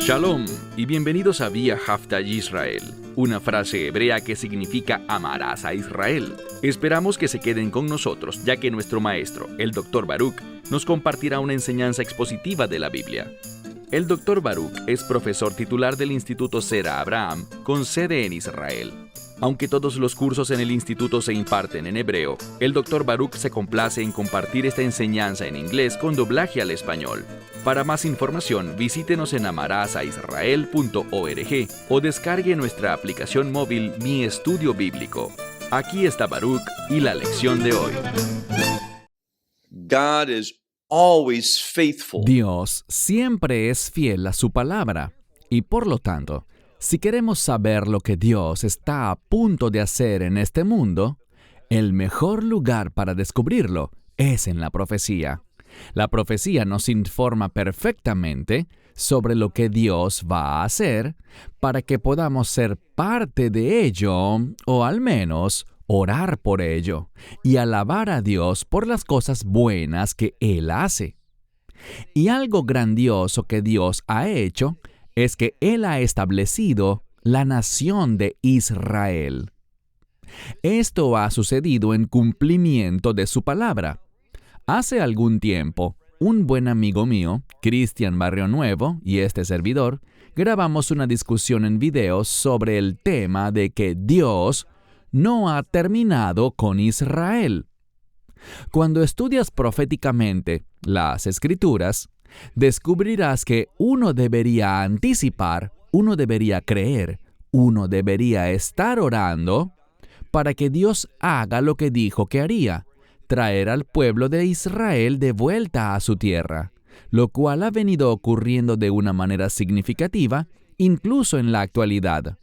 Shalom y bienvenidos a Vía Haftaj Israel, una frase hebrea que significa amarás a Israel. Esperamos que se queden con nosotros, ya que nuestro maestro, el Dr. Baruch, nos compartirá una enseñanza expositiva de la Biblia. El Dr. Baruch es profesor titular del Instituto Zera Abraham, con sede en Israel. Aunque todos los cursos en el instituto se imparten en hebreo, el Dr. Baruch se complace en compartir esta enseñanza en inglés con doblaje al español. Para más información, visítenos en amarasaisrael.org o descargue nuestra aplicación móvil Mi Estudio Bíblico. Aquí está Baruch y la lección de hoy. God is always faithful. Dios siempre es fiel a su palabra, y por lo tanto, si queremos saber lo que Dios está a punto de hacer en este mundo, el mejor lugar para descubrirlo es en la profecía. La profecía nos informa perfectamente sobre lo que Dios va a hacer para que podamos ser parte de ello, o al menos orar por ello, y alabar a Dios por las cosas buenas que Él hace. Y algo grandioso que Dios ha hecho es que Él ha establecido la nación de Israel. Esto ha sucedido en cumplimiento de su palabra. Hace algún tiempo, un buen amigo mío, Cristian Barrio Nuevo, y este servidor, grabamos una discusión en video sobre el tema de que Dios no ha terminado con Israel. Cuando estudias proféticamente las Escrituras, descubrirás que uno debería anticipar, uno debería creer, uno debería estar orando para que Dios haga lo que dijo que haría, traer al pueblo de Israel de vuelta a su tierra, lo cual ha venido ocurriendo de una manera significativa, incluso en la actualidad.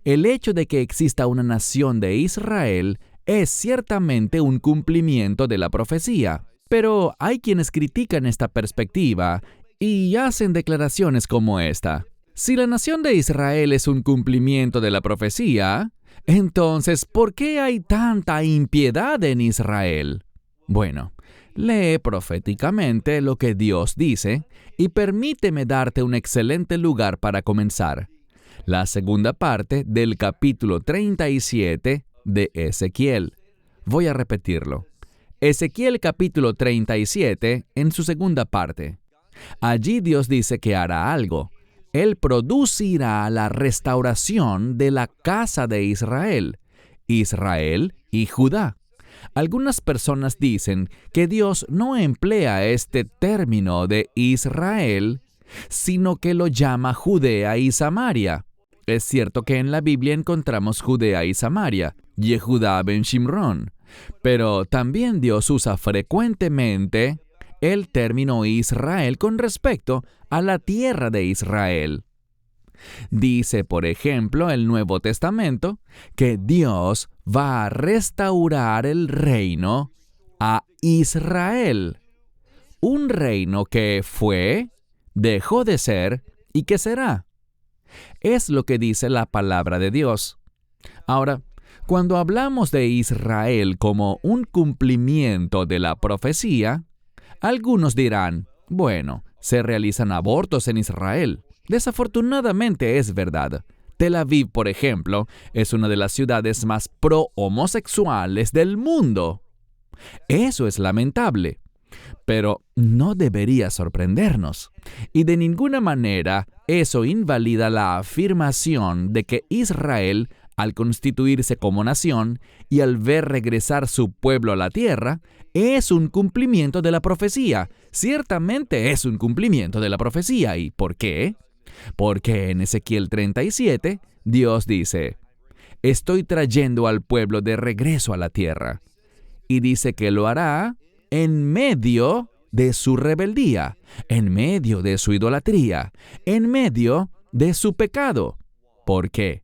El hecho de que exista una nación de Israel es ciertamente un cumplimiento de la profecía, pero hay quienes critican esta perspectiva y hacen declaraciones como esta. Si la nación de Israel es un cumplimiento de la profecía, entonces, ¿por qué hay tanta impiedad en Israel? Bueno, lee proféticamente lo que Dios dice y permíteme darte un excelente lugar para comenzar. La segunda parte del capítulo 37 de Ezequiel. Voy a repetirlo. Ezequiel capítulo 37 en su segunda parte. Allí Dios dice que hará algo. Él producirá la restauración de la casa de Israel, Israel y Judá. Algunas personas dicen que Dios no emplea este término de Israel, sino que lo llama Judea y Samaria. Es cierto que en la Biblia encontramos Judea y Samaria, Yehudá ben Shimrón, pero también Dios usa frecuentemente el término Israel con respecto a la tierra de Israel. Dice, por ejemplo, el Nuevo Testamento, que Dios va a restaurar el reino a Israel. Un reino que fue, dejó de ser y que será. Es lo que dice la palabra de Dios. Ahora, cuando hablamos de Israel como un cumplimiento de la profecía, algunos dirán, bueno, se realizan abortos en Israel. Desafortunadamente es verdad. Tel Aviv, por ejemplo, es una de las ciudades más pro-homosexuales del mundo. Eso es lamentable, pero no debería sorprendernos. Y de ninguna manera eso invalida la afirmación de que Israel, al constituirse como nación y al ver regresar su pueblo a la tierra, es un cumplimiento de la profecía. Ciertamente es un cumplimiento de la profecía. ¿Y por qué? Porque en Ezequiel 37, Dios dice, estoy trayendo al pueblo de regreso a la tierra. Y dice que lo hará en medio de su rebeldía, en medio de su idolatría, en medio de su pecado. ¿Por qué?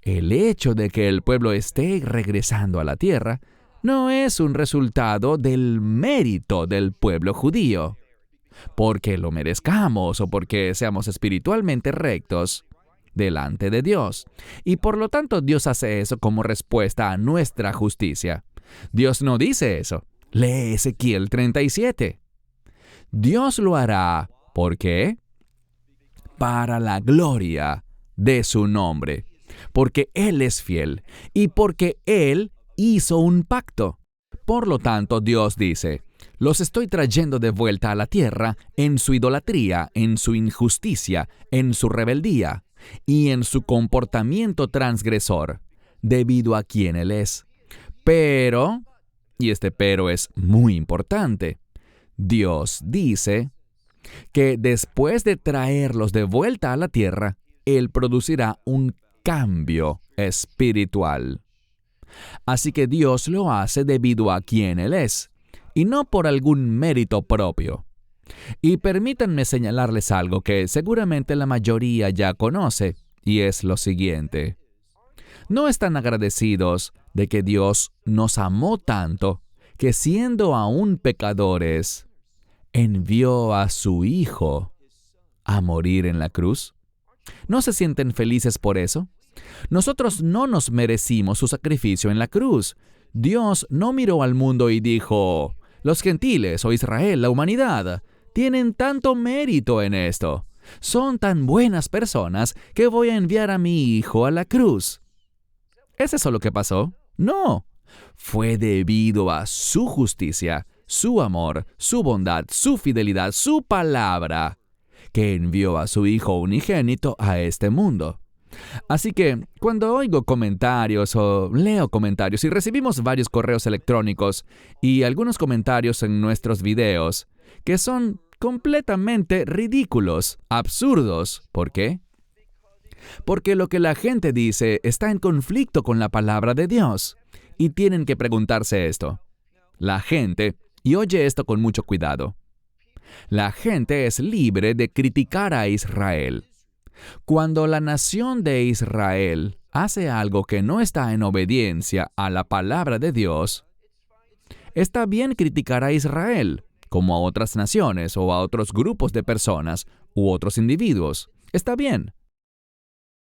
El hecho de que el pueblo esté regresando a la tierra no es un resultado del mérito del pueblo judío, porque lo merezcamos o porque seamos espiritualmente rectos delante de Dios. Y por lo tanto Dios hace eso como respuesta a nuestra justicia. Dios no dice eso. Lee Ezequiel 37. Dios lo hará, ¿por qué? Para la gloria de su nombre, porque Él es fiel y porque Él hizo un pacto. Por lo tanto, Dios dice, los estoy trayendo de vuelta a la tierra en su idolatría, en su injusticia, en su rebeldía y en su comportamiento transgresor, debido a quien Él es. Pero, y este pero es muy importante, Dios dice que después de traerlos de vuelta a la tierra, Él producirá un cambio espiritual. Así que Dios lo hace debido a quien Él es, y no por algún mérito propio. Y permítanme señalarles algo que seguramente la mayoría ya conoce, y es lo siguiente. ¿No están agradecidos de que Dios nos amó tanto que siendo aún pecadores, envió a su Hijo a morir en la cruz? ¿No se sienten felices por eso? Nosotros no nos merecimos su sacrificio en la cruz. Dios no miró al mundo y dijo, los gentiles o Israel, la humanidad, tienen tanto mérito en esto. Son tan buenas personas que voy a enviar a mi Hijo a la cruz. ¿Es eso lo que pasó? No. Fue debido a su justicia, su amor, su bondad, su fidelidad, su palabra, que envió a su Hijo unigénito a este mundo. Así que, cuando oigo comentarios o leo comentarios y recibimos varios correos electrónicos y algunos comentarios en nuestros videos que son completamente ridículos, absurdos. ¿Por qué? Porque lo que la gente dice está en conflicto con la palabra de Dios. Y tienen que preguntarse esto. La gente, y oye esto con mucho cuidado, la gente es libre de criticar a Israel. Cuando la nación de Israel hace algo que no está en obediencia a la palabra de Dios, está bien criticar a Israel, como a otras naciones o a otros grupos de personas u otros individuos. Está bien.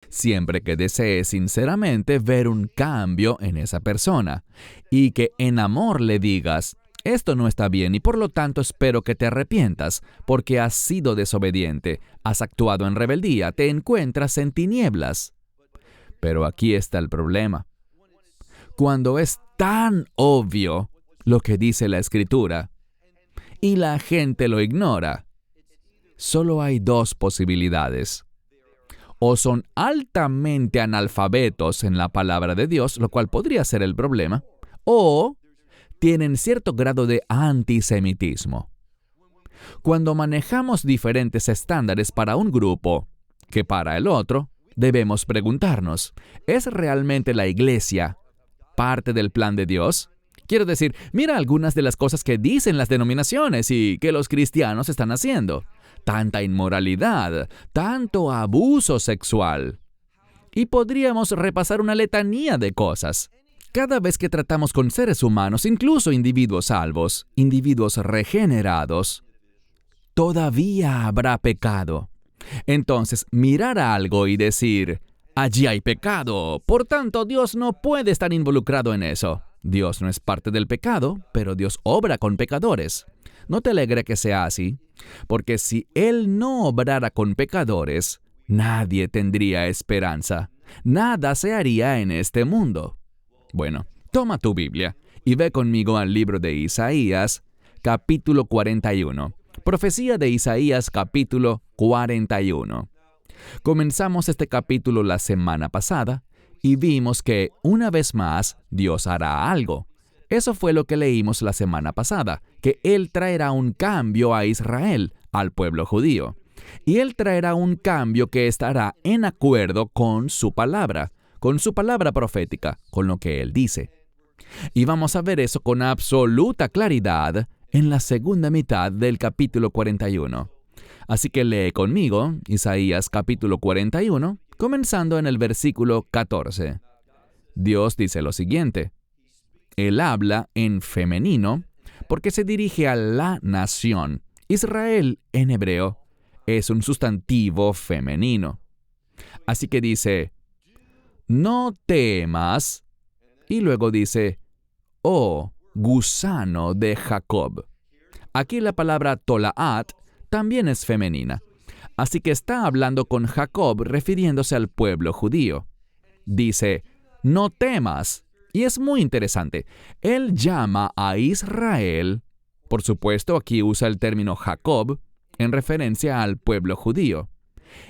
Siempre que desees sinceramente ver un cambio en esa persona y que en amor le digas, esto no está bien y por lo tanto espero que te arrepientas porque has sido desobediente, has actuado en rebeldía, te encuentras en tinieblas. Pero aquí está el problema. Cuando es tan obvio lo que dice la Escritura y la gente lo ignora, solo hay dos posibilidades. O son altamente analfabetos en la palabra de Dios, lo cual podría ser el problema, o tienen cierto grado de antisemitismo. Cuando manejamos diferentes estándares para un grupo que para el otro, debemos preguntarnos, ¿es realmente la iglesia parte del plan de Dios? Quiero decir, mira algunas de las cosas que dicen las denominaciones y que los cristianos están haciendo. Tanta inmoralidad, tanto abuso sexual. Y podríamos repasar una letanía de cosas. Cada vez que tratamos con seres humanos, incluso individuos salvos, individuos regenerados, todavía habrá pecado. Entonces, mirar algo y decir, allí hay pecado, por tanto Dios no puede estar involucrado en eso. Dios no es parte del pecado, pero Dios obra con pecadores. ¿No te alegra que sea así? Porque si Él no obrara con pecadores, nadie tendría esperanza. Nada se haría en este mundo. Bueno, toma tu Biblia y ve conmigo al libro de Isaías, capítulo 41. Profecía de Isaías, capítulo 41. Comenzamos este capítulo la semana pasada y vimos que, una vez más, Dios hará algo. Eso fue lo que leímos la semana pasada, que Él traerá un cambio a Israel, al pueblo judío. Y Él traerá un cambio que estará en acuerdo con su palabra profética, con lo que Él dice. Y vamos a ver eso con absoluta claridad en la segunda mitad del capítulo 41. Así que lee conmigo Isaías capítulo 41, comenzando en el versículo 14. Dios dice lo siguiente. Él habla en femenino porque se dirige a la nación. Israel, en hebreo, es un sustantivo femenino. Así que dice, no temas, y luego dice, oh gusano de Jacob. Aquí la palabra tolaat también es femenina. Así que está hablando con Jacob refiriéndose al pueblo judío. Dice, no temas. Y es muy interesante. Él llama a Israel, por supuesto aquí usa el término Jacob, en referencia al pueblo judío.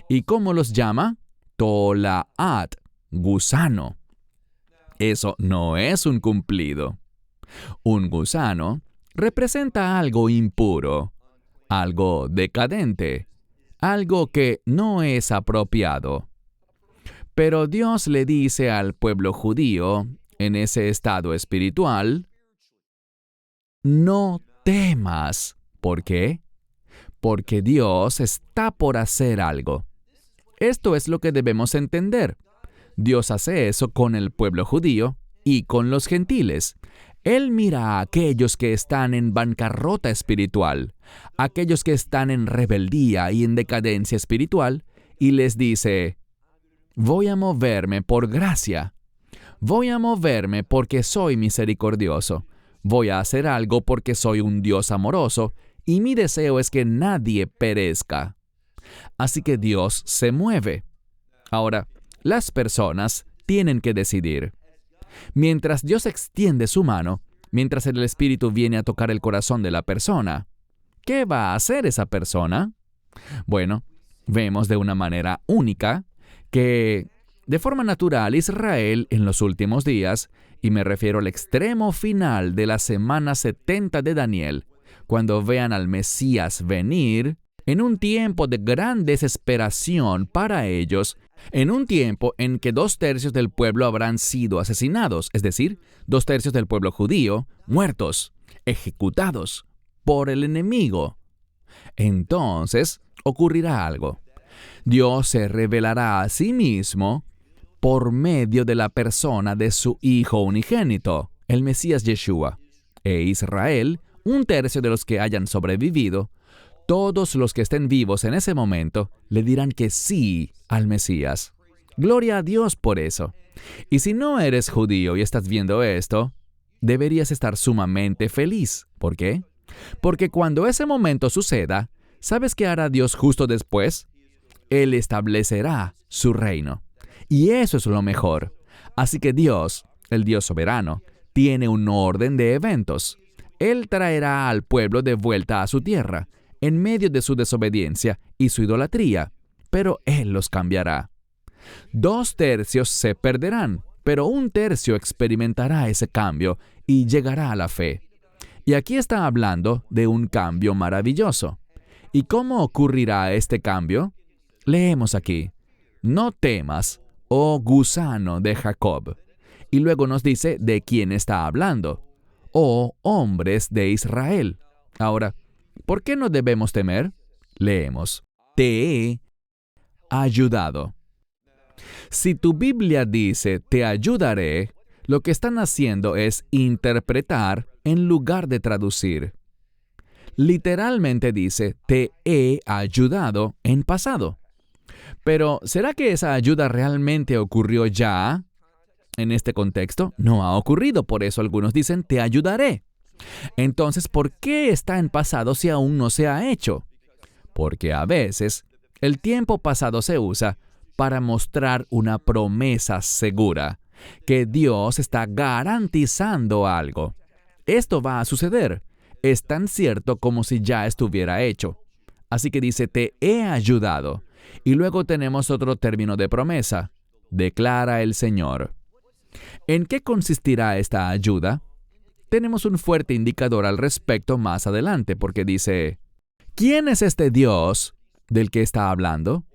¿Y cómo los llama? Tolaat, gusano. Eso no es un cumplido. Un gusano representa algo impuro, algo decadente, algo que no es apropiado. Pero Dios le dice al pueblo judío, en ese estado espiritual, no temas. ¿Por qué? Porque Dios está por hacer algo. Esto es lo que debemos entender. Dios hace eso con el pueblo judío y con los gentiles. Él mira a aquellos que están en bancarrota espiritual, aquellos que están en rebeldía y en decadencia espiritual, y les dice, voy a moverme por gracia. Voy a moverme porque soy misericordioso. Voy a hacer algo porque soy un Dios amoroso, y mi deseo es que nadie perezca. Así que Dios se mueve. Ahora, las personas tienen que decidir. Mientras Dios extiende su mano, mientras el Espíritu viene a tocar el corazón de la persona, ¿qué va a hacer esa persona? Bueno, vemos de una manera única que, de forma natural, Israel en los últimos días, y me refiero al extremo final de la semana 70 de Daniel, cuando vean al Mesías venir, en un tiempo de gran desesperación para ellos, en un tiempo en que 2/3 del pueblo habrán sido asesinados, es decir, 2/3 del pueblo judío muertos, ejecutados por el enemigo. Entonces ocurrirá algo. Dios se revelará a sí mismo por medio de la persona de su Hijo unigénito, el Mesías Yeshua. E Israel, 1/3 de los que hayan sobrevivido, todos los que estén vivos en ese momento, le dirán que sí al Mesías. Gloria a Dios por eso. Y si no eres judío y estás viendo esto, deberías estar sumamente feliz. ¿Por qué? Porque cuando ese momento suceda, ¿sabes qué hará Dios justo después? Él establecerá su reino. Y eso es lo mejor. Así que Dios, el Dios soberano, tiene un orden de eventos. Él traerá al pueblo de vuelta a su tierra, en medio de su desobediencia y su idolatría, pero Él los cambiará. 2/3 se perderán, pero 1/3 experimentará ese cambio y llegará a la fe. Y aquí está hablando de un cambio maravilloso. ¿Y cómo ocurrirá este cambio? Leemos aquí, no temas, oh gusano de Jacob. Y luego nos dice de quién está hablando, oh hombres de Israel. Ahora, ¿por qué no debemos temer? Leemos, te he ayudado. Si tu Biblia dice, te ayudaré, lo que están haciendo es interpretar en lugar de traducir. Literalmente dice, te he ayudado en pasado. Pero, ¿será que esa ayuda realmente ocurrió ya? En este contexto, no ha ocurrido, por eso algunos dicen, te ayudaré. Entonces, ¿por qué está en pasado si aún no se ha hecho? Porque a veces, el tiempo pasado se usa para mostrar una promesa segura, que Dios está garantizando algo. Esto va a suceder. Es tan cierto como si ya estuviera hecho. Así que dice, te he ayudado. Y luego tenemos otro término de promesa, declara el Señor. ¿En qué consistirá esta ayuda? Tenemos un fuerte indicador al respecto más adelante, porque dice, ¿quién es este Dios del que está hablando?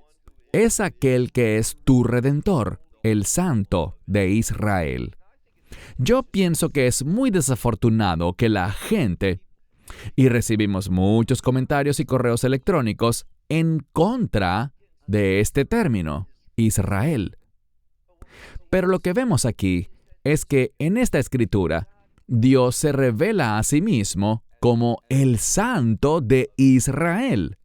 Es aquel que es tu Redentor, el Santo de Israel. Yo pienso que es muy desafortunado que la gente, y recibimos muchos comentarios y correos electrónicos en contra de este término, Israel. Pero lo que vemos aquí es que en esta escritura, Dios se revela a sí mismo como el Santo de Israel.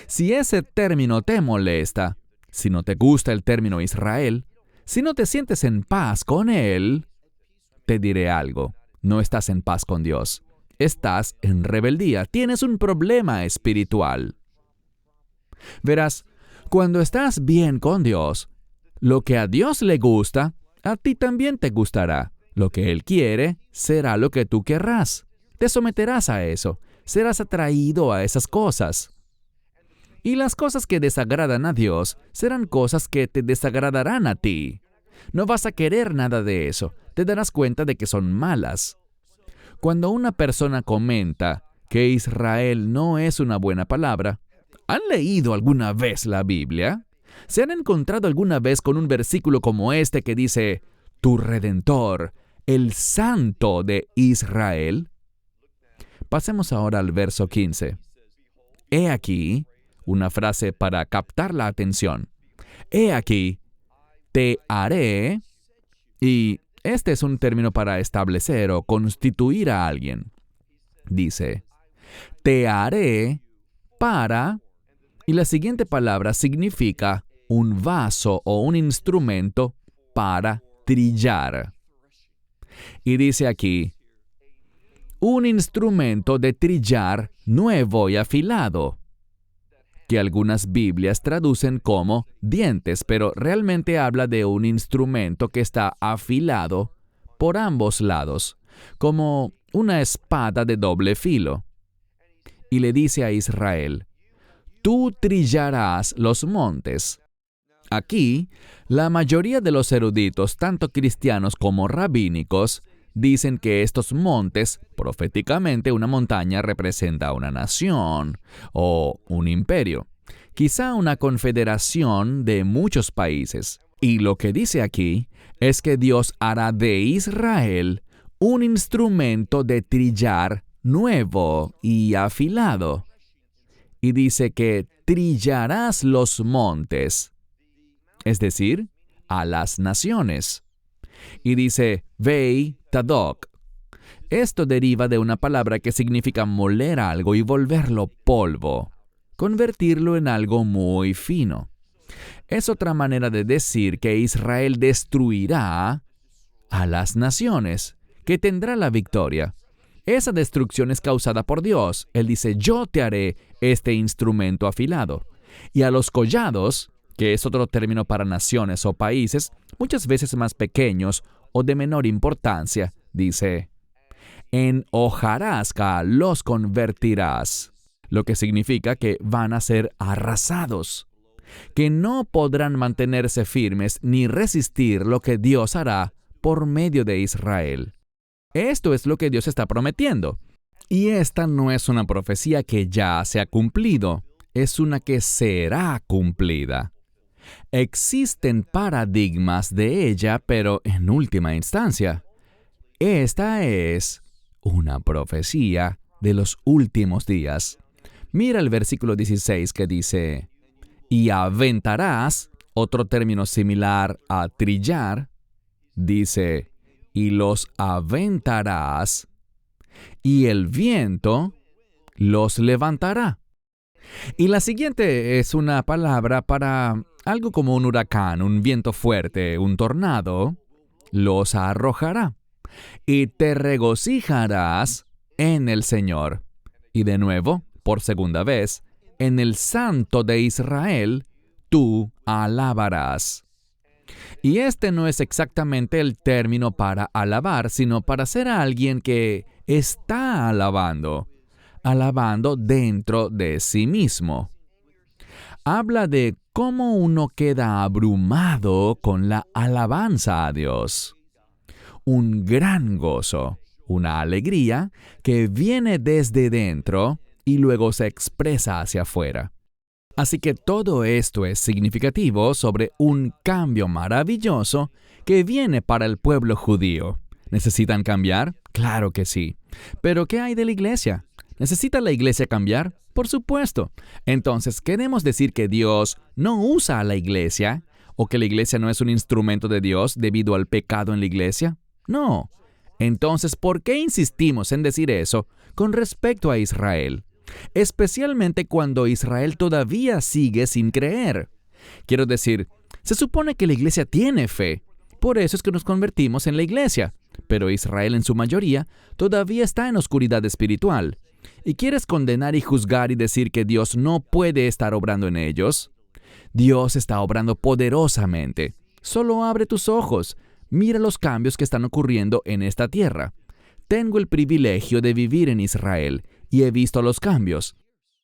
Si ese término te molesta, si no te gusta el término Israel, si no te sientes en paz con él, te diré algo. no estás en paz con Dios. Estás en rebeldía. Tienes un problema espiritual. Verás, cuando estás bien con Dios, lo que a Dios le gusta, a ti también te gustará. Lo que Él quiere será lo que tú querrás. Te someterás a eso. Serás atraído a esas cosas. Y las cosas que desagradan a Dios serán cosas que te desagradarán a ti. No vas a querer nada de eso. Te darás cuenta de que son malas. Cuando una persona comenta que Israel no es una buena palabra, ¿han leído alguna vez la Biblia? ¿Se han encontrado alguna vez con un versículo como este que dice, tu Redentor, el Santo de Israel? Pasemos ahora al verso 15. He aquí, una frase para captar la atención. He aquí, te haré, y este es un término para establecer o constituir a alguien. Dice, te haré para, y la siguiente palabra significa un vaso o un instrumento para trillar. Y dice aquí, un instrumento de trillar nuevo y afilado, que algunas Biblias traducen como dientes, pero realmente habla de un instrumento que está afilado por ambos lados, como una espada de doble filo. Y le dice a Israel, tú trillarás los montes. Aquí, la mayoría de los eruditos, tanto cristianos como rabínicos, dicen que estos montes, proféticamente una montaña representa una nación o un imperio, quizá una confederación de muchos países. Y lo que dice aquí es que Dios hará de Israel un instrumento de trillar nuevo y afilado. Y dice que trillarás los montes, es decir, a las naciones. Y dice, Vei Tadok. Esto deriva de una palabra que significa moler algo y volverlo polvo, convertirlo en algo muy fino. Es otra manera de decir que Israel destruirá a las naciones, que tendrá la victoria. Esa destrucción es causada por Dios. Él dice, yo te haré este instrumento afilado. Y a los collados, que es otro término para naciones o países, muchas veces más pequeños o de menor importancia, dice, en hojarasca los convertirás, lo que significa que van a ser arrasados, que no podrán mantenerse firmes ni resistir lo que Dios hará por medio de Israel. Esto es lo que Dios está prometiendo. Y esta no es una profecía que ya se ha cumplido, es una que será cumplida. Existen paradigmas de ella, pero en última instancia, esta es una profecía de los últimos días. Mira el versículo 16 que dice, y aventarás, otro término similar a trillar, dice, y los aventarás, y el viento los levantará. Y la siguiente es una palabra para algo como un huracán, un viento fuerte, un tornado, los arrojará. Y te regocijarás en el Señor. Y de nuevo, por segunda vez, en el Santo de Israel, tú alabarás. Y este no es exactamente el término para alabar, sino para ser a alguien que está alabando dentro de sí mismo. Habla de cómo uno queda abrumado con la alabanza a Dios. Un gran gozo, una alegría que viene desde dentro y luego se expresa hacia afuera. Así que todo esto es significativo sobre un cambio maravilloso que viene para el pueblo judío. ¿Necesitan cambiar? Claro que sí. ¿Pero qué hay de la iglesia? ¿Necesita la iglesia cambiar? Por supuesto. Entonces, ¿queremos decir que Dios no usa a la iglesia o que la iglesia no es un instrumento de Dios debido al pecado en la iglesia? No. Entonces, ¿por qué insistimos en decir eso con respecto a Israel? Especialmente cuando Israel todavía sigue sin creer. Quiero decir, se supone que la iglesia tiene fe. Por eso es que nos convertimos en la iglesia. pero Israel en su mayoría todavía está en oscuridad espiritual. ¿Y quieres condenar y juzgar y decir que Dios no puede estar obrando en ellos? Dios está obrando poderosamente. Solo abre tus ojos. Mira los cambios que están ocurriendo en esta tierra. Tengo el privilegio de vivir en Israel y he visto los cambios.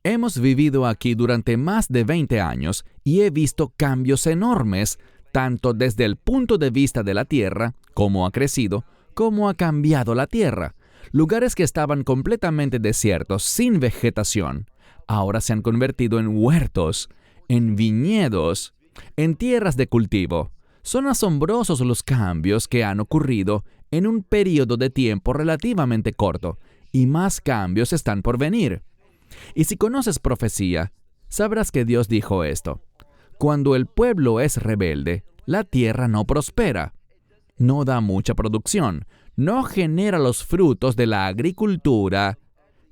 Hemos vivido aquí durante más de 20 años y he visto cambios enormes, tanto desde el punto de vista de la tierra, cómo ha crecido, cómo ha cambiado la tierra. Lugares que estaban completamente desiertos, sin vegetación, ahora se han convertido en huertos, en viñedos, en tierras de cultivo. Son asombrosos los cambios que han ocurrido en un periodo de tiempo relativamente corto, y más cambios están por venir. Y si conoces profecía, sabrás que Dios dijo esto: cuando el pueblo es rebelde, la tierra no prospera, no da mucha producción, no genera los frutos de la agricultura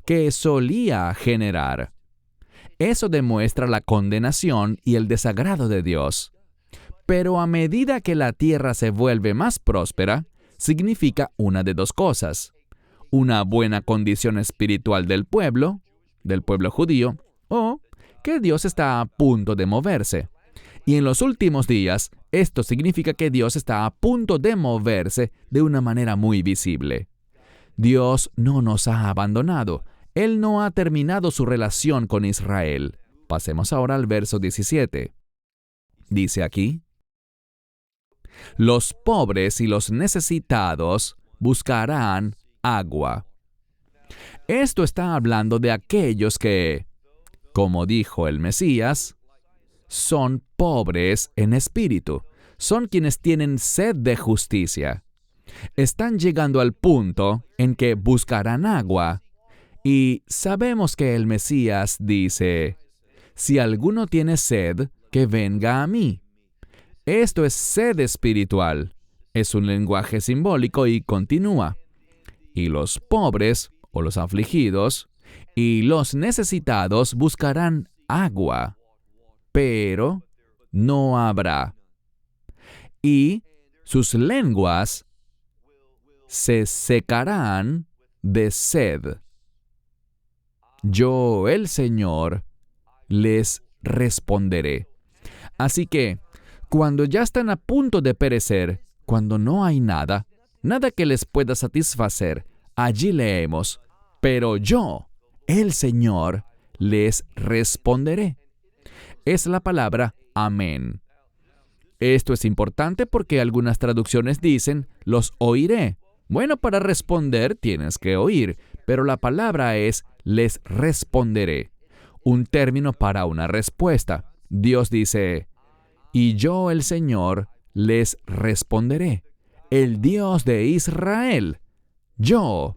que solía generar. Eso demuestra la condenación y el desagrado de Dios. Pero a medida que la tierra se vuelve más próspera, significa una de dos cosas: una buena condición espiritual del pueblo judío, o que Dios está a punto de moverse. Y en los últimos días, esto significa que Dios está a punto de moverse de una manera muy visible. Dios no nos ha abandonado. Él no ha terminado su relación con Israel. Pasemos ahora al verso 17. Dice aquí: los pobres y los necesitados buscarán agua. Esto está hablando de aquellos que, como dijo el Mesías, son pobres en espíritu. Son quienes tienen sed de justicia. Están llegando al punto en que buscarán agua. Y sabemos que el Mesías dice: si alguno tiene sed, que venga a mí. Esto es sed espiritual. Es un lenguaje simbólico y continúa. Y los pobres, o los afligidos, y los necesitados buscarán agua, pero no habrá. Y sus lenguas se secarán de sed. Yo, el Señor, les responderé. Así que, cuando ya están a punto de perecer, cuando no hay nada que les pueda satisfacer, allí leemos: pero yo, el Señor, les responderé. Es la palabra amén. Esto es importante porque algunas traducciones dicen: los oiré. Bueno, para responder tienes que oír, pero la palabra es les responderé, un término para una respuesta. Dios dice: y yo, el Señor, les responderé. El Dios de Israel, yo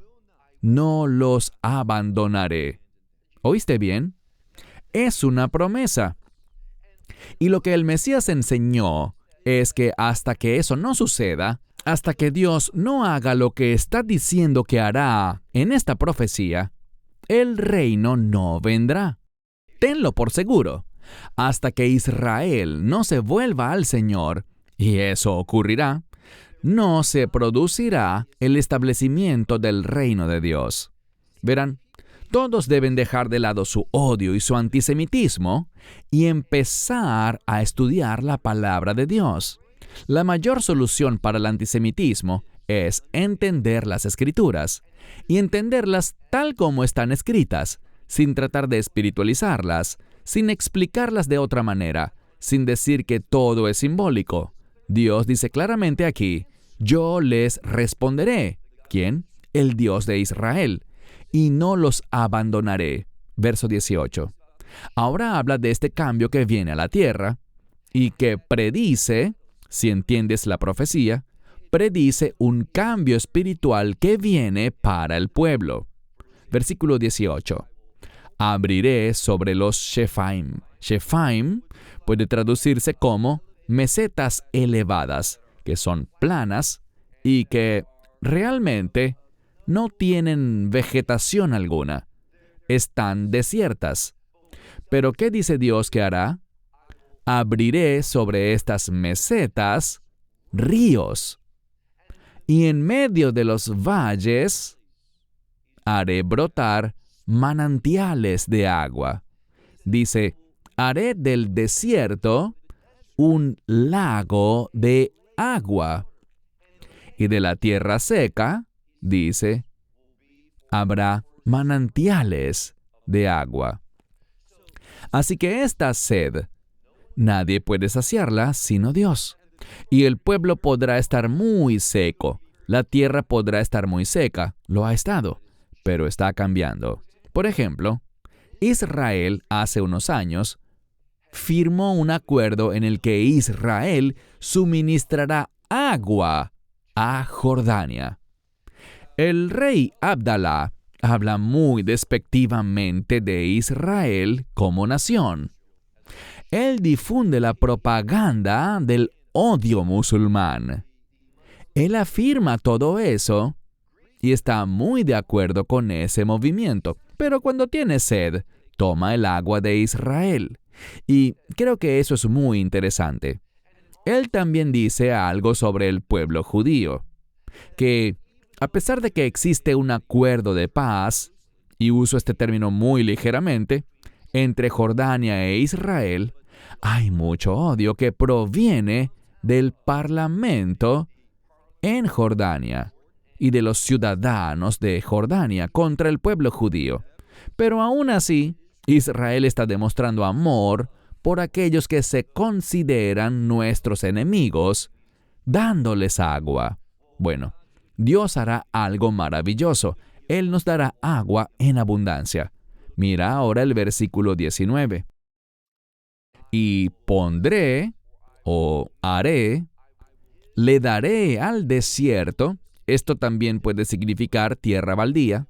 no los abandonaré. ¿Oíste bien? Es una promesa. Y lo que el Mesías enseñó es que hasta que eso no suceda, hasta que Dios no haga lo que está diciendo que hará en esta profecía, el reino no vendrá. Tenlo por seguro. Hasta que Israel no se vuelva al Señor, y eso ocurrirá, no se producirá el establecimiento del reino de Dios. Verán, todos deben dejar de lado su odio y su antisemitismo y empezar a estudiar la palabra de Dios. La mayor solución para el antisemitismo es entender las Escrituras y entenderlas tal como están escritas, sin tratar de espiritualizarlas, sin explicarlas de otra manera, sin decir que todo es simbólico. Dios dice claramente aquí: yo les responderé. ¿Quién? El Dios de Israel. Y no los abandonaré. Verso 18. Ahora habla de este cambio que viene a la tierra y que predice, si entiendes la profecía, predice un cambio espiritual que viene para el pueblo. Versículo 18. Abriré sobre los Shefaim. Shefaim puede traducirse como mesetas elevadas, que son planas y que realmente no tienen vegetación alguna. Están desiertas. Pero ¿qué dice Dios que hará? Abriré sobre estas mesetas ríos. y en medio de los valles haré brotar manantiales de agua. Dice, haré del desierto un lago de agua. Y de la tierra seca, dice, habrá manantiales de agua. Así que esta sed, nadie puede saciarla sino Dios. Y el pueblo podrá estar muy seco. La tierra podrá estar muy seca. Lo ha estado, pero está cambiando. Por ejemplo, Israel hace unos años firmó un acuerdo en el que Israel suministrará agua a Jordania. El rey Abdalá habla muy despectivamente de Israel como nación. Él difunde la propaganda del odio musulmán. Él afirma todo eso y está muy de acuerdo con ese movimiento. Pero cuando tiene sed, toma el agua de Israel. Y creo que eso es muy interesante. Él también dice algo sobre el pueblo judío, que a pesar de que existe un acuerdo de paz, y uso este término muy ligeramente, entre Jordania e Israel, hay mucho odio que proviene del parlamento en Jordania y de los ciudadanos de Jordania contra el pueblo judío. Pero aún así, Israel está demostrando amor por aquellos que se consideran nuestros enemigos, dándoles agua. Bueno, Dios hará algo maravilloso. Él nos dará agua en abundancia. Mira ahora el versículo 19. Y pondré, o haré, le daré al desierto, esto también puede significar tierra baldía,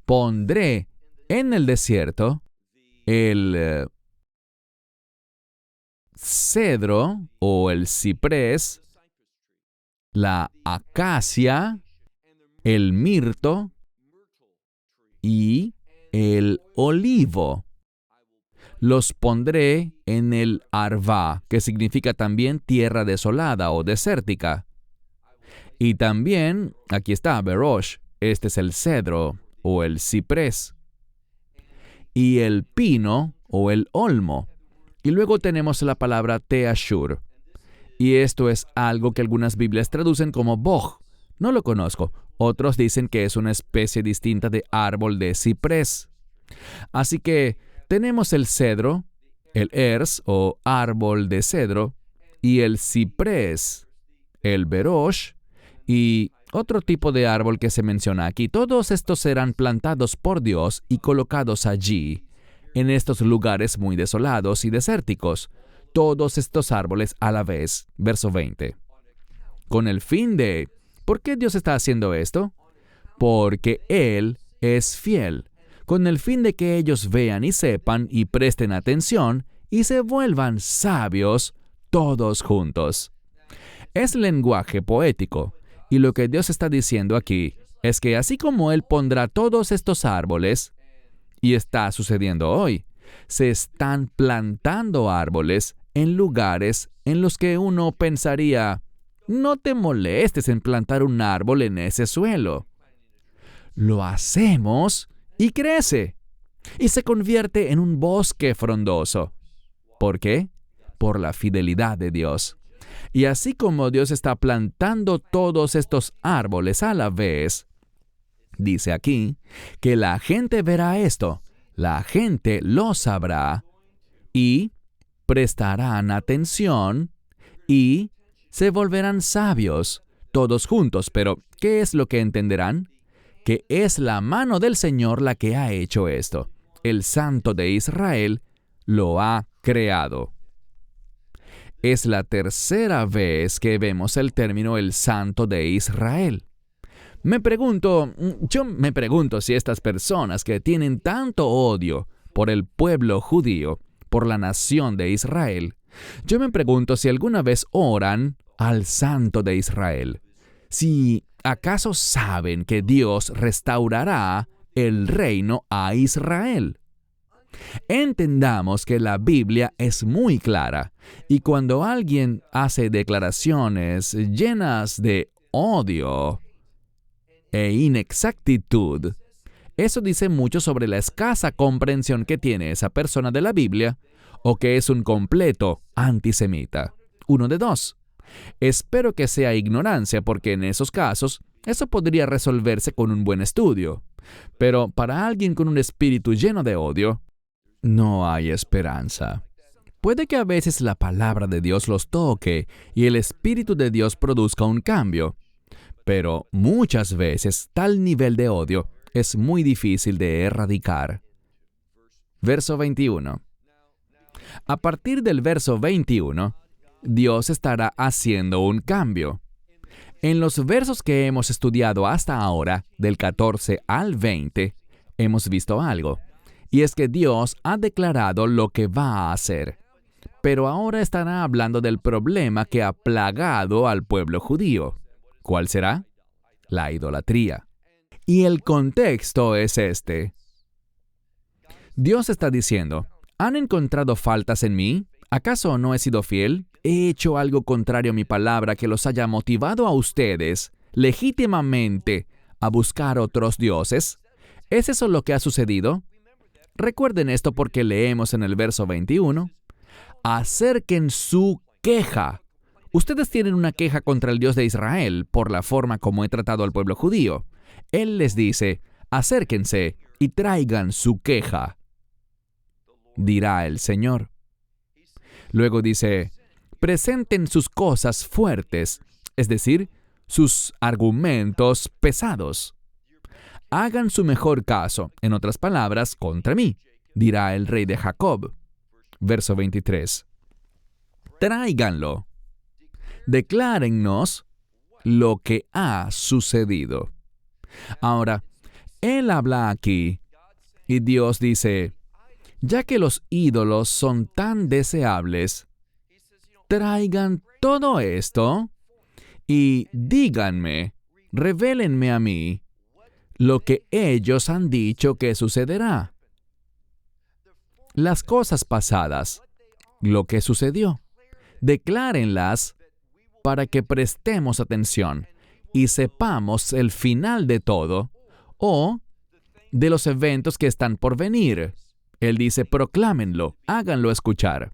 pondré en el desierto el cedro o el ciprés, la acacia, el mirto y el olivo. Los pondré en el Arvá, que significa también tierra desolada o desértica. Y también, aquí está, Berosh, este es el cedro o el ciprés. Y el pino o el olmo. Y luego tenemos la palabra teashur. Y esto es algo que algunas Biblias traducen como boj. No lo conozco. Otros dicen que es una especie distinta de árbol de ciprés. Así que tenemos el cedro, el ers o árbol de cedro, y el ciprés, el berosh, y otro tipo de árbol que se menciona aquí. Todos estos serán plantados por Dios y colocados allí, en estos lugares muy desolados y desérticos. Todos estos árboles a la vez. Verso 20. Con el fin de... ¿Por qué Dios está haciendo esto? Porque Él es fiel. Con el fin de que ellos vean y sepan y presten atención y se vuelvan sabios todos juntos. Es lenguaje poético, y lo que Dios está diciendo aquí es que así como Él pondrá todos estos árboles, y está sucediendo hoy, se están plantando árboles en lugares en los que uno pensaría, no te molestes en plantar un árbol en ese suelo. Lo hacemos y crece, y se convierte en un bosque frondoso. ¿Por qué? Por la fidelidad de Dios. Y así como Dios está plantando todos estos árboles a la vez, dice aquí que la gente verá esto, la gente lo sabrá y prestarán atención y se volverán sabios todos juntos. Pero, ¿qué es lo que entenderán? Que es la mano del Señor la que ha hecho esto. El Santo de Israel lo ha creado. Es la tercera vez que vemos el término el Santo de Israel. Yo me pregunto si estas personas que tienen tanto odio por el pueblo judío, por la nación de Israel, yo me pregunto si alguna vez oran al Santo de Israel. Si acaso saben que Dios restaurará el reino a Israel. Entendamos que la Biblia es muy clara, y cuando alguien hace declaraciones llenas de odio e inexactitud, eso dice mucho sobre la escasa comprensión que tiene esa persona de la Biblia o que es un completo antisemita. Uno de dos. Espero que sea ignorancia, porque en esos casos eso podría resolverse con un buen estudio. Pero para alguien con un espíritu lleno de odio, no hay esperanza. Puede que a veces la palabra de Dios los toque y el Espíritu de Dios produzca un cambio, pero muchas veces tal nivel de odio es muy difícil de erradicar. Verso 21. A partir del verso 21, Dios estará haciendo un cambio. En los versos que hemos estudiado hasta ahora, del 14 al 20, hemos visto algo, y es que Dios ha declarado lo que va a hacer. Pero ahora estará hablando del problema que ha plagado al pueblo judío. ¿Cuál será? La idolatría. Y el contexto es este. Dios está diciendo, ¿han encontrado faltas en mí? ¿Acaso no he sido fiel? ¿He hecho algo contrario a mi palabra que los haya motivado a ustedes legítimamente a buscar otros dioses? ¿Es eso lo que ha sucedido? Recuerden esto porque leemos en el verso 21. Acerquen su queja. Ustedes tienen una queja contra el Dios de Israel por la forma como he tratado al pueblo judío. Él les dice, acérquense y traigan su queja, dirá el Señor. Luego dice, presenten sus cosas fuertes, es decir, sus argumentos pesados. Hagan su mejor caso, en otras palabras, contra mí, dirá el rey de Jacob. Verso 23. Tráiganlo. Declárennos lo que ha sucedido. Ahora, Él habla aquí, y Dios dice, ya que los ídolos son tan deseables, traigan todo esto y díganme, revélenme a mí lo que ellos han dicho que sucederá. Las cosas pasadas, lo que sucedió, declárenlas para que prestemos atención y sepamos el final de todo o de los eventos que están por venir. Él dice, proclámenlo, háganlo escuchar.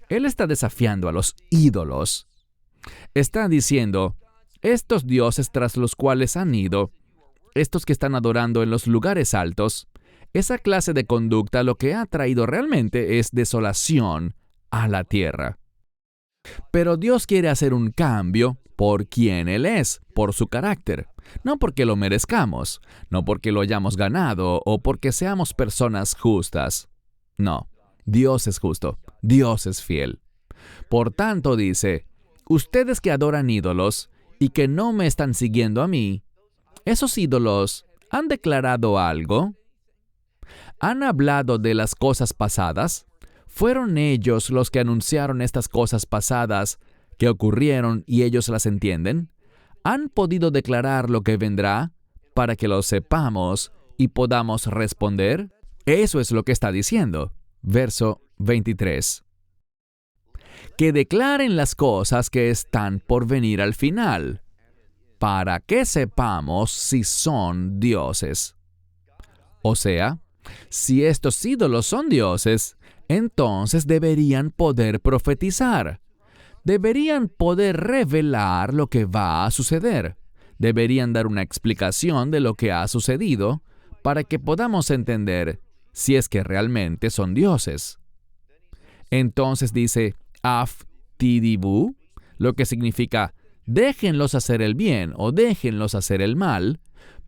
Él está desafiando a los ídolos. Está diciendo, estos dioses tras los cuales han ido, estos que están adorando en los lugares altos, esa clase de conducta lo que ha traído realmente es desolación a la tierra. Pero Dios quiere hacer un cambio por quien Él es, por su carácter. No porque lo merezcamos, no porque lo hayamos ganado o porque seamos personas justas. No, Dios es justo, Dios es fiel. Por tanto dice, ustedes que adoran ídolos y que no me están siguiendo a mí, ¿esos ídolos han declarado algo? ¿Han hablado de las cosas pasadas? ¿Fueron ellos los que anunciaron estas cosas pasadas que ocurrieron y ellos las entienden? ¿Han podido declarar lo que vendrá para que lo sepamos y podamos responder? Eso es lo que está diciendo. Verso 23. Que declaren las cosas que están por venir al final, para que sepamos si son dioses. O sea, si estos ídolos son dioses, entonces deberían poder profetizar. Deberían poder revelar lo que va a suceder. Deberían dar una explicación de lo que ha sucedido para que podamos entender si es que realmente son dioses. Entonces dice, Af Tidibu, lo que significa déjenlos hacer el bien o déjenlos hacer el mal,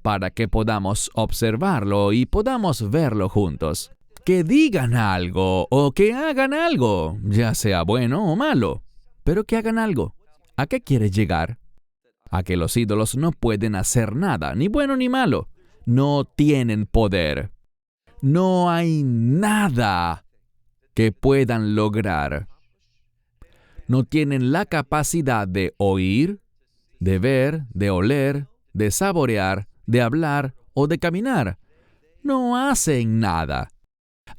para que podamos observarlo y podamos verlo juntos. Que digan algo o que hagan algo, ya sea bueno o malo, pero que hagan algo. ¿A qué quiere llegar? A que los ídolos no pueden hacer nada, ni bueno ni malo. No tienen poder. No hay nada que puedan lograr. No tienen la capacidad de oír, de ver, de oler, de saborear, de hablar o de caminar. No hacen nada.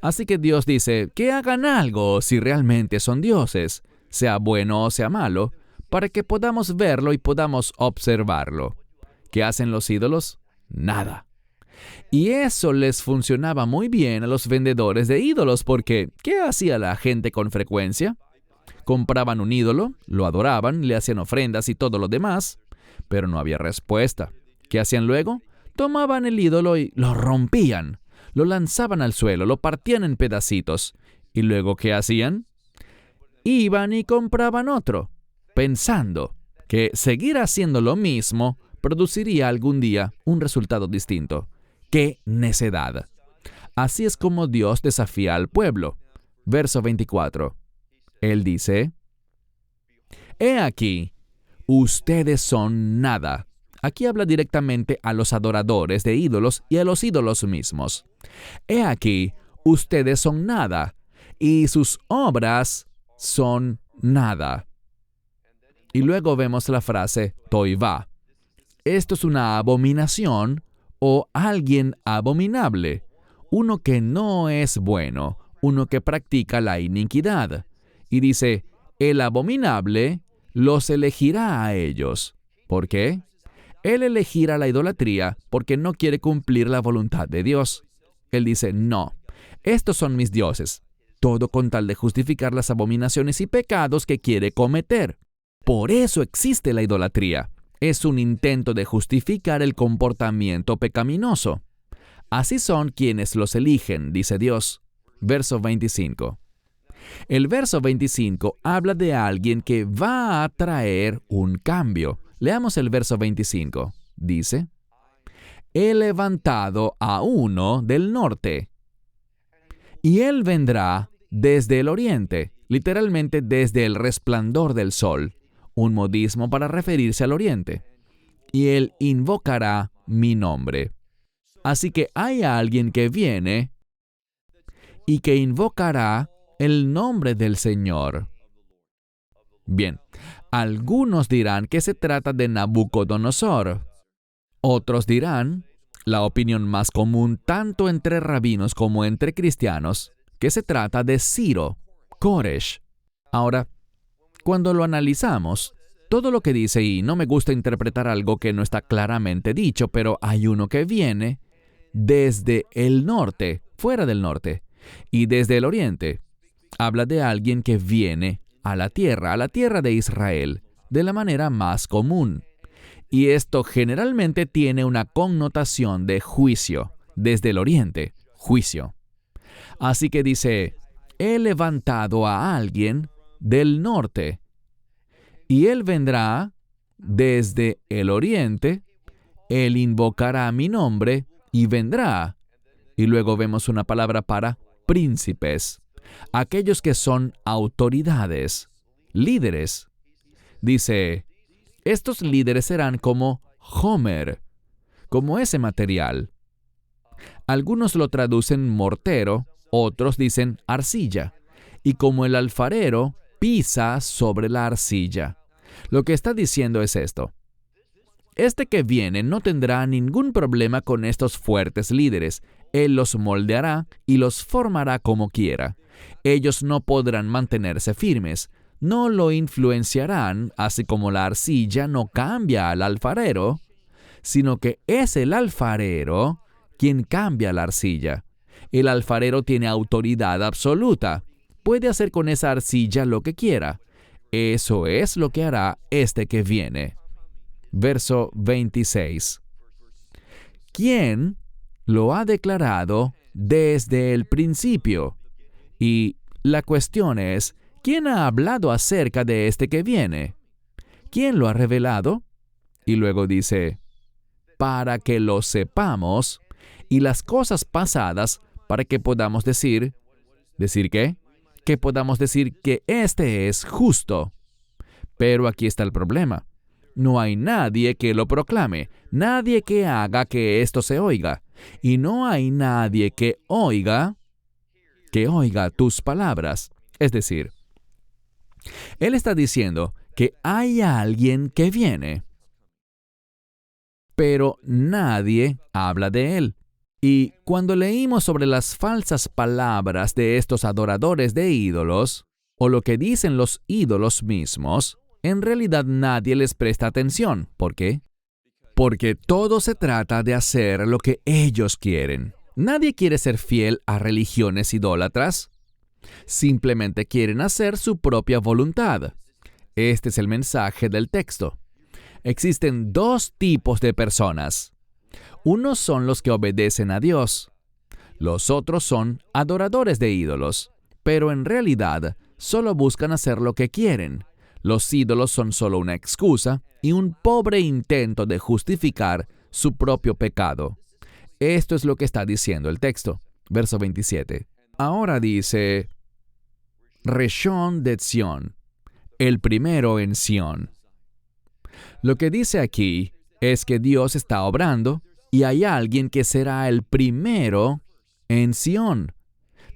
Así que Dios dice que hagan algo si realmente son dioses, sea bueno o sea malo, para que podamos verlo y podamos observarlo. ¿Qué hacen los ídolos? Nada. Y eso les funcionaba muy bien a los vendedores de ídolos porque ¿qué hacía la gente con frecuencia? Compraban un ídolo, lo adoraban, le hacían ofrendas y todo lo demás, pero no había respuesta. ¿Qué hacían luego? Tomaban el ídolo y lo rompían, lo lanzaban al suelo, lo partían en pedacitos. ¿Y luego qué hacían? Iban y compraban otro, pensando que seguir haciendo lo mismo produciría algún día un resultado distinto. ¡Qué necedad! Así es como Dios desafía al pueblo. Verso 24. Él dice, «He aquí, ustedes son nada». Aquí habla directamente a los adoradores de ídolos y a los ídolos mismos. «He aquí, ustedes son nada, y sus obras son nada». Y luego vemos la frase toivá. Esto es una abominación o alguien abominable, uno que no es bueno, uno que practica la iniquidad. Y dice, el abominable los elegirá a ellos. ¿Por qué? Él elegirá la idolatría porque no quiere cumplir la voluntad de Dios. Él dice, no, estos son mis dioses. Todo con tal de justificar las abominaciones y pecados que quiere cometer. Por eso existe la idolatría. Es un intento de justificar el comportamiento pecaminoso. Así son quienes los eligen, dice Dios. Verso 25. El verso 25 habla de alguien que va a traer un cambio. Leamos el verso 25. Dice, «He levantado a uno del norte, y él vendrá desde el oriente», literalmente desde el resplandor del sol, un modismo para referirse al oriente. «Y él invocará mi nombre». Así que hay alguien que viene y que invocará el nombre del Señor. Bien, algunos dirán que se trata de Nabucodonosor. Otros dirán, la opinión más común tanto entre rabinos como entre cristianos, que se trata de Ciro, Koresh. Ahora, cuando lo analizamos, todo lo que dice, y no me gusta interpretar algo que no está claramente dicho, pero hay uno que viene desde el norte, fuera del norte, y desde el oriente. Habla de alguien que viene a la tierra de Israel, de la manera más común. Y esto generalmente tiene una connotación de juicio, desde el oriente, juicio. Así que dice, he levantado a alguien del norte, y él vendrá desde el oriente, él invocará mi nombre y vendrá. Y luego vemos una palabra para príncipes, aquellos que son autoridades, líderes. Dice, estos líderes serán como Homer, como ese material. Algunos lo traducen mortero, otros dicen arcilla, y como el alfarero pisa sobre la arcilla. Lo que está diciendo es esto. Este que viene no tendrá ningún problema con estos fuertes líderes. Él los moldeará y los formará como quiera. Ellos no podrán mantenerse firmes. No lo influenciarán, así como la arcilla no cambia al alfarero, sino que es el alfarero quien cambia la arcilla. El alfarero tiene autoridad absoluta. Puede hacer con esa arcilla lo que quiera. Eso es lo que hará este que viene. Verso 26. ¿Quién lo ha declarado desde el principio? Y la cuestión es, ¿quién ha hablado acerca de este que viene? ¿Quién lo ha revelado? Y luego dice, para que lo sepamos, y las cosas pasadas, para que podamos decir, ¿decir qué? Que podamos decir que este es justo. Pero aquí está el problema. No hay nadie que lo proclame, nadie que haga que esto se oiga. Y no hay nadie que oiga tus palabras. Es decir, él está diciendo que hay alguien que viene, pero nadie habla de él. Y cuando leímos sobre las falsas palabras de estos adoradores de ídolos, o lo que dicen los ídolos mismos, en realidad nadie les presta atención. ¿Por qué? Porque todo se trata de hacer lo que ellos quieren. Nadie quiere ser fiel a religiones idólatras. Simplemente quieren hacer su propia voluntad. Este es el mensaje del texto. Existen dos tipos de personas. Unos son los que obedecen a Dios. Los otros son adoradores de ídolos, pero en realidad solo buscan hacer lo que quieren. Los ídolos son solo una excusa y un pobre intento de justificar su propio pecado. Esto es lo que está diciendo el texto. Verso 27. Ahora dice, Rishon de Zion, el primero en Sión. Lo que dice aquí es que Dios está obrando y hay alguien que será el primero en Sión.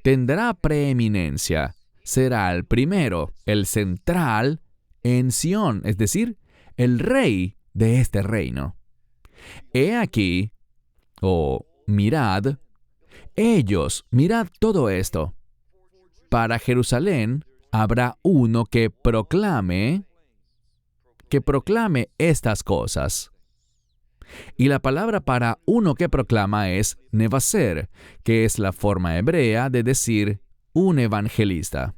Tendrá preeminencia, será el primero, el central en Sión, es decir, el rey de este reino. He aquí, mirad todo esto. Para Jerusalén habrá uno que proclame estas cosas. Y la palabra para uno que proclama es nevaser, que es la forma hebrea de decir un evangelista.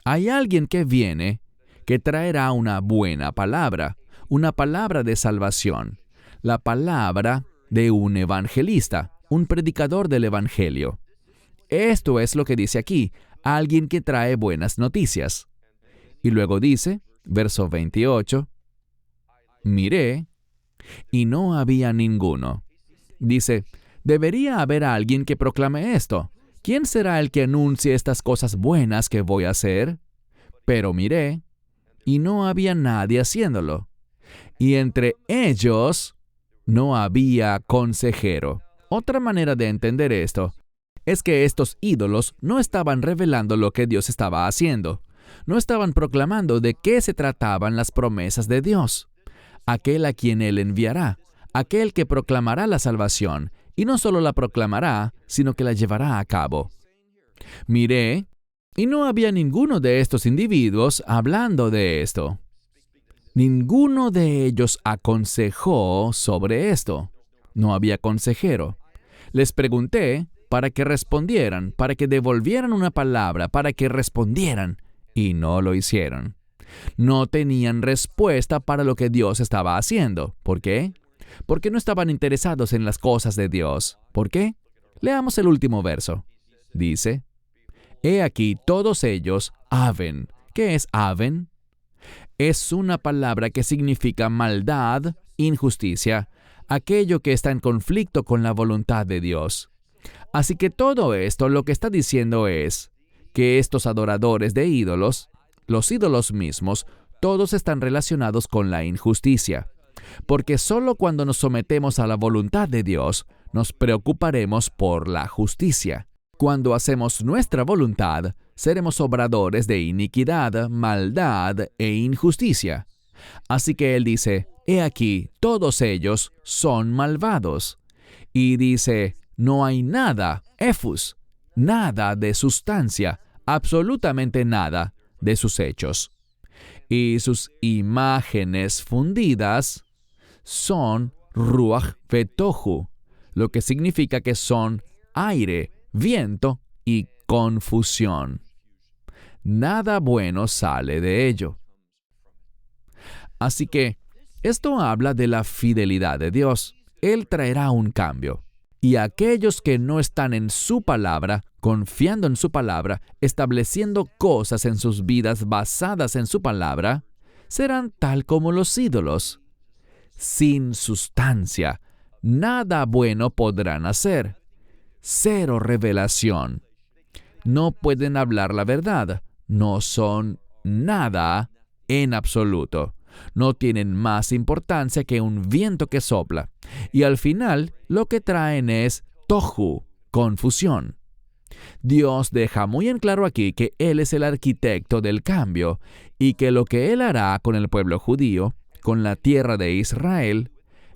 Hay alguien que viene que traerá una buena palabra, una palabra de salvación, la palabra de un evangelista, un predicador del evangelio. Esto es lo que dice aquí, alguien que trae buenas noticias. Y luego dice, verso 28, miré, y no había ninguno. Dice, debería haber alguien que proclame esto. ¿Quién será el que anuncie estas cosas buenas que voy a hacer? Pero miré, y no había nadie haciéndolo. Y entre ellos no había consejero. Otra manera de entender esto es que estos ídolos no estaban revelando lo que Dios estaba haciendo. No estaban proclamando de qué se trataban las promesas de Dios. Aquel a quien Él enviará, aquel que proclamará la salvación, y no solo la proclamará, sino que la llevará a cabo. Miré, y no había ninguno de estos individuos hablando de esto. Ninguno de ellos aconsejó sobre esto. No había consejero. Les pregunté para que respondieran, para que devolvieran una palabra, para que respondieran, y no lo hicieron. No tenían respuesta para lo que Dios estaba haciendo. ¿Por qué? Porque no estaban interesados en las cosas de Dios. ¿Por qué? Leamos el último verso. Dice, he aquí todos ellos aven. ¿Qué es aven? Es una palabra que significa maldad, injusticia, aquello que está en conflicto con la voluntad de Dios. Así que todo esto lo que está diciendo es que estos adoradores de ídolos, los ídolos mismos, todos están relacionados con la injusticia. Porque solo cuando nos sometemos a la voluntad de Dios, nos preocuparemos por la justicia. Cuando hacemos nuestra voluntad, seremos obradores de iniquidad, maldad e injusticia. Así que Él dice, he aquí, todos ellos son malvados. Y dice, no hay nada, efus, nada de sustancia, absolutamente nada de sus hechos. Y sus imágenes fundidas son ruach vetohu, lo que significa que son aire, viento y confusión. Nada bueno sale de ello. Así que esto habla de la fidelidad de Dios. Él traerá un cambio. Y aquellos que no están en su palabra, confiando en su palabra, estableciendo cosas en sus vidas basadas en su palabra, serán tal como los ídolos. Sin sustancia, nada bueno podrán hacer. Cero revelación. No pueden hablar la verdad. No son nada en absoluto. No tienen más importancia que un viento que sopla. Y al final, lo que traen es tohu, confusión. Dios deja muy en claro aquí que Él es el arquitecto del cambio y que lo que Él hará con el pueblo judío, con la tierra de Israel,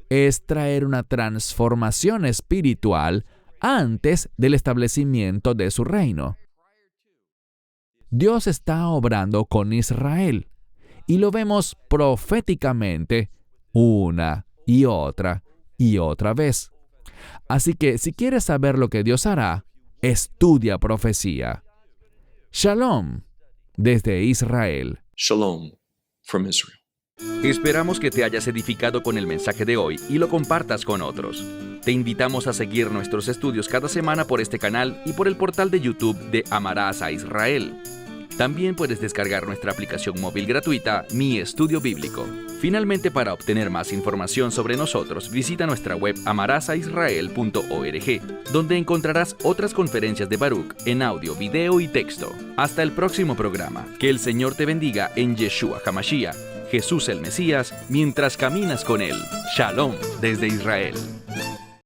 es traer una transformación espiritual antes del establecimiento de su reino. Dios está obrando con Israel y lo vemos proféticamente una y otra vez. Así que si quieres saber lo que Dios hará, estudia profecía. Shalom desde Israel. Shalom from Israel. Esperamos que te hayas edificado con el mensaje de hoy y lo compartas con otros. Te invitamos a seguir nuestros estudios cada semana por este canal y por el portal de YouTube de Amarás a Israel. También puedes descargar nuestra aplicación móvil gratuita, Mi Estudio Bíblico. Finalmente, para obtener más información sobre nosotros, visita nuestra web amarasaisrael.org, donde encontrarás otras conferencias de Baruch en audio, video y texto. Hasta el próximo programa. Que el Señor te bendiga en Yeshua HaMashiach, Jesús el Mesías, mientras caminas con Él. Shalom desde Israel.